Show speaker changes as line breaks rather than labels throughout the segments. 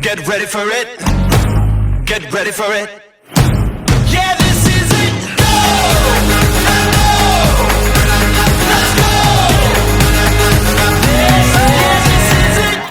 Get ready for it. Get ready for it. Yeah, this is it. Go! Let's go! Yes, this is it.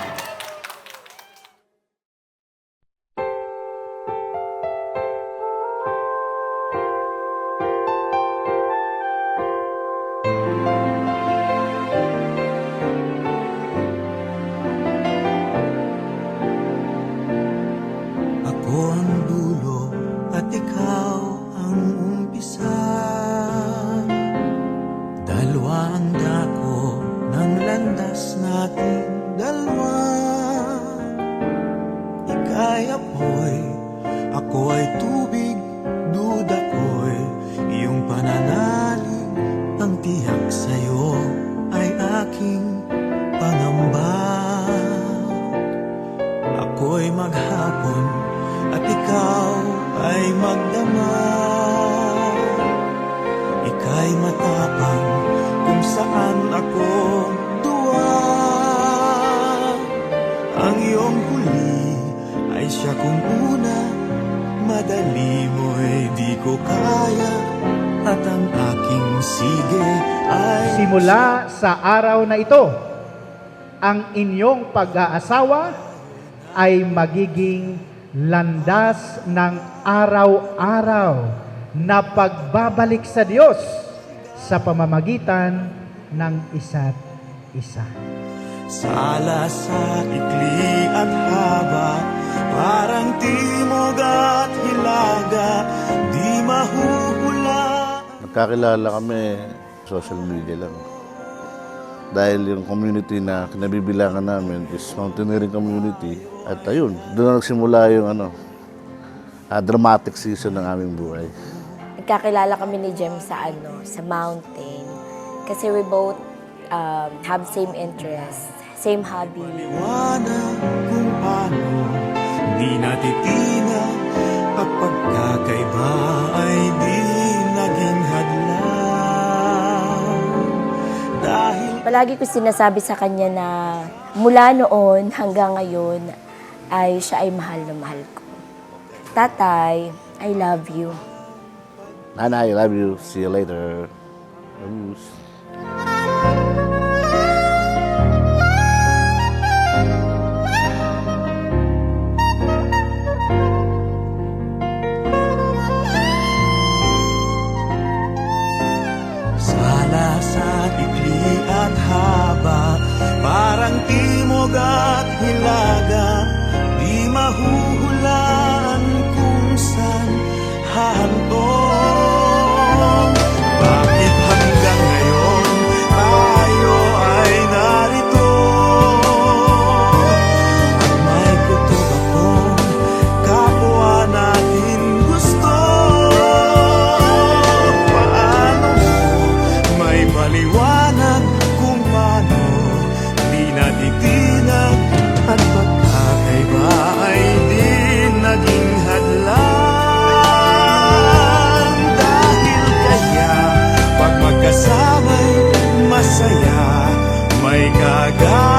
Ako ang dulo at ikaw ang umpisa. Dalawa ang dako ng landas nating dalawa. Ika'y apoy, ako ay tubig, duda ko'y iyong pananalig. Ang tiyak sa'yo ay aking pangamba. Ako'y maghapon at ikaw ay magdamag. Ika'y matapang kung saan ako duwa. Ang iyong huli ay siya kung una. Madali mo'y di ko kaya. At ang aking sige ay
Simula sa araw na ito, ang inyong pag-aasawa ay magiging landas ng araw-araw na pagbabalik sa Diyos sa pamamagitan ng isa't isa.
sala sa ikli at haba, parang timog at hilaga, di mahuhula.
Nagkakilala kami social media lang. Dahil yung community na kinabibilangan namin is mountaineering community. At ayun, doon na nagsimula yung dramatic season ng aming buhay.
Nagkakilala kami ni Jem sa sa mountain. Kasi we both have same interests, same hobby.
Liwanag kung paano di natitinag at pagkakaiba ay di naging hadlang. Dahil
Palagi ko sinasabi sa kanya na mula noon hanggang ngayon ay siya ay mahal na mahal ko. Tatay, I love you.
Nana, I love you. See you later. Vamos.
sala sa ikli at haba, parang timog at hilaga, di mahuhulaan kung saan hahantong. Bakit hanggang ngayon tayo ay narito? At may kutob akong kapwa natin gusto. Paano may paliwanag kung paano di natitinag at pagkakaiba ay di naging hadlang. Dahil kaya pag magkasama'y masaya, may kagaya.